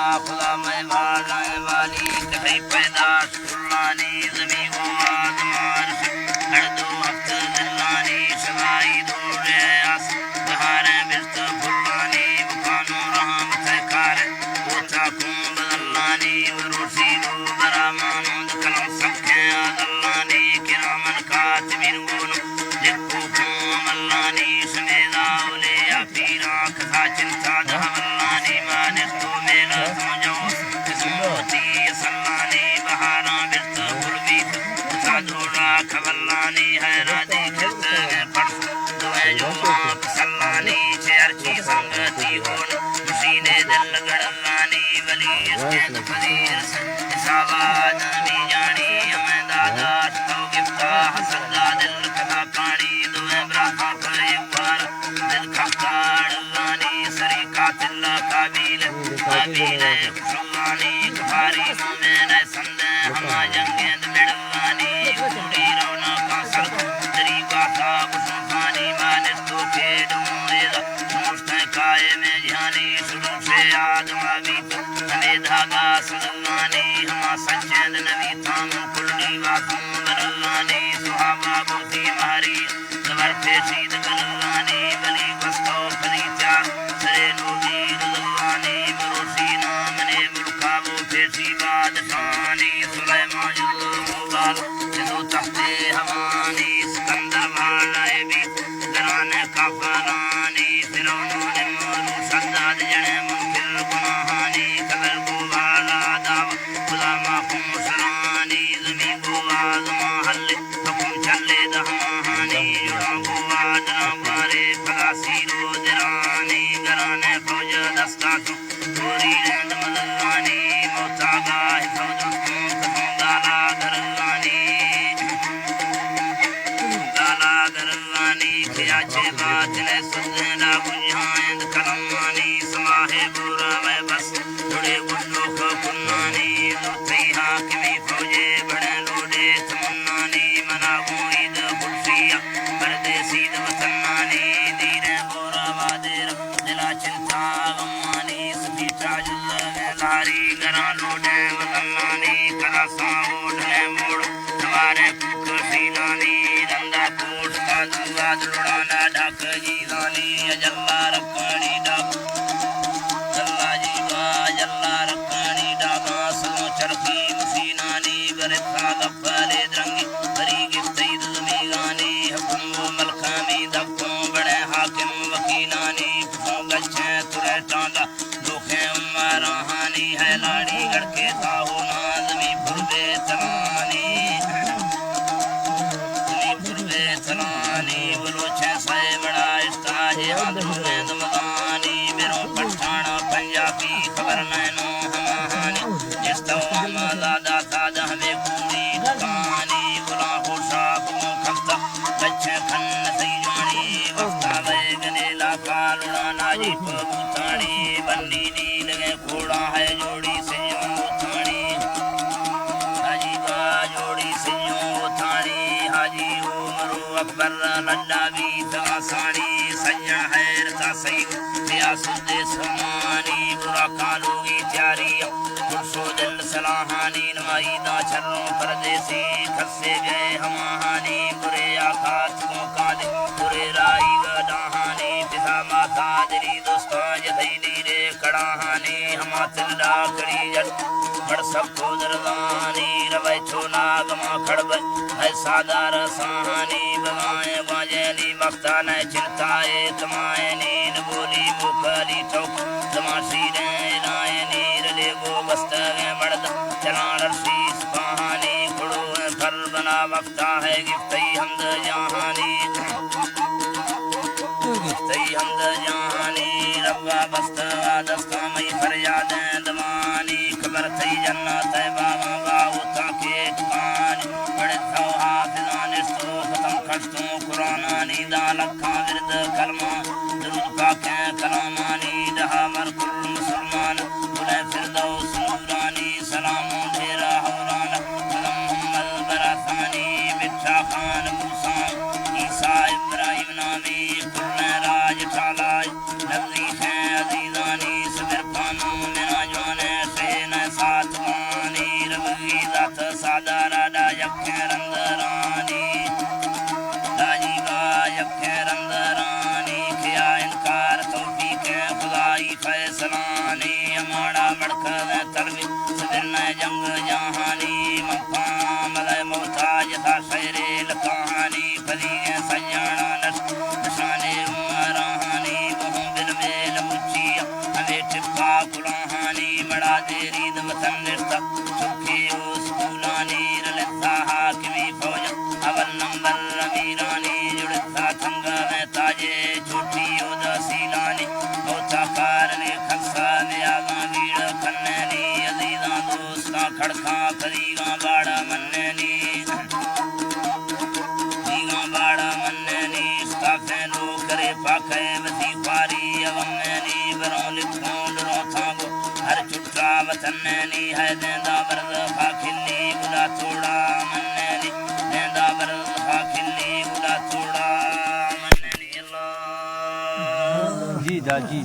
खुदा मैं भागाए वाली कहीं पैदाश कुर्बानी ज़मीन को आदमान हर दो हफ्ते दिलानी शवाई दूर आस बहारे बिस्त फुलानी बुखानों रहम तकार उठा कुं बदलानी वरुसी दो बरामानों कलम सबके आदलानी किरामन कातिबिन गुन लिखो कुं मल्लानी समेदा उले अपीरा कथा चिंता दहमल्लानी मानिस तो मेला समझो किस्मती सल्लानी बहारा बिस्त फुलवी साधुरा खवल्लानी है राजी खिलते हैं परस दुए जो माप सल्लानी चेरची संगति होन मुसीने दिल गड़लानी वली इसके फजीर इसाबाद नबी जानी हमें दादा तो गिफ्ता हसदा दिल कथा पानी दुए ब्राहा पर एक बार दिल खफ्तार अल्लानी सरी कातिल काबिल काबिल खुशलानी कफारी मोमेन संदे हमा जंगेंद मिड़वानी कुड़ी रौना का सर तेरी गाथा बुशानी मानिस तो के डोएदा मुस्ते काये में जानी शुरू से आदम अभी हमें धागा सल्लानी हमा सच्चेंद नबी थाम कुल्ली वासम बरलानी सुहाबा बुती मारी सवर पेशीद गल्लानी बली बस्तो फली चार सरे नूरी रज़वानी बरोसी नामने मुल्काबो पेशी बादशानी सुलेमान मुबाल जदो तख्ते हवानी सिकंदर वालाए भी दराने काफरानी फिरौनों ने मोरू सद्दाद जने मुनकिल गुनाहानी कबर को वाला दाव खुदा माफूम सरानी ज़मीन को आज़मा हल्ले हुकुम चले दहानी जुड़ा को आदना वारे फलासी रो दरानी गराने फौज दस्ता तो पूरी रंद मदलानी मोतागा हिफौज गाला दरवानी किया चे बात ने सुधना बुझाएंद कलमानी समाहे बुरा में बस थोड़े गुल्लो को कुन्नानी लोते हाकिमी फौजे बड़े लोडे तमन्नानी मना गोईद कुर्सिया परदेसी वतनानी दीने बुरा वादेर दिला चिंता गमानी सती ताजुल लारी गरा लोडे वतनानी कला साओडे मोड़ हमारे कुर्सीनानी रंगा कोट का दुआ दुड़ाना ढाक जीवानी अजल्ला रखनी डाक जल्ला जीवा जल्ला रखनी डाका सनो चरखी मसीनानी बरथा गफले द्रंगी बरी गिफ्ती दुमीगानी हुकुम मलकामी दक्कों बड़े हाकिम वकीलानी फुसों गच्छे तुरे टांदा दोखे उम्माराहानी है लाड़ी गड़के साहो नाज़मी फुरबे तलानी सलानी बलोचे से बड़ा इस्ताजे आदरू में दमदानी मेरों पठाना पंजाबी खबर नैनो हमानी जिस तो आमदादा सादा हमें पूरी दुकानी बुला होशा को खफ्ता बच्चे खन सही जानी वस्ता बैगने लाका लुड़ाना जी पबूतानी बन्नी नी लगे घोड़ा है जोड़ी से थानी हाजी बा जोड़ी से थानी हाजी अकबर लल्लावी तवासानी सज्जा हैर का सही या सुदे समानी बुरा कालूगी त्यारी कुर्सो दिल सलाहानी नवाई दा चर्रों परदेसी खस्से गए हमाहानी बुरे आकाश को काले बुरे राई गडाहानी पिता माता दरी दोस्तां जथई नीरे कड़ाहानी हमा तिल्ला कड़ी जट बड़ सबको दरदानी रवै छोला गमा खड़ब है सादार साहानी बगाए बाजेली मफ्तान चिंताए तमाए नीन बोली मुखली चौक तमाशी रे नायनी रले गो बस्तगे मर्द चलान शीस कहानी खड़ो है फल बना मफ्ता है गिफ्तई हमद जहानी गिफ्तई हमद जहानी रब्बा बस्तगा दस्ता मई फरियाद दमानी खबर थई जन्नत है बाबा बाऊ ताके कान बड़े थो हाफिजान इस्तो खत्म खस्तों कुरानानी दालखा विरद कलमा दुरूद पाके कलामानी दहा मर कुल मुसलमान बुले फिरदौस नूरानी सलामों ढेरा हौरान कलम मोहम्मद बरासानी मिठा खान मूसा ईसा इब्राहिम नामी कुल राज ठालाय नबी है अजीजानी सगर पानो मेरा जाने नी अमाड़ा मड़कद तलवी सदिन जंग जहानी मफा मलय मोहताज था शहरे लकाहानी फली सजना नशाने उमराहानी बहु बिल मेल मुचिया हमें टिप्पा कुलाहानी मड़ा देरी वतन निर्ता सुखी स्कूलानी रलता हाकिमी फौज अवल नंबर अमीरानी जुड़ता थंग में ताजे छोटी उदासीलानी होता कारने खसा में आगा वीड़ खन्नेनी अजीजा दोस्ता खड़का फरीगा बाड़ा मन्नेनी फरीगा बाड़ा मन्नेनी स्ताफे लो करे पाखे वसी पारी अगमनेनी बरों लिखों डरों थांगो हर चुट्टा वतन्नेनी है देंदा बरद फाखिली गुला थोड़ा मन्नेनी देंदा बरद फाखिली गुला थोड़ा मन्नेनी अल्लाह जी दा जी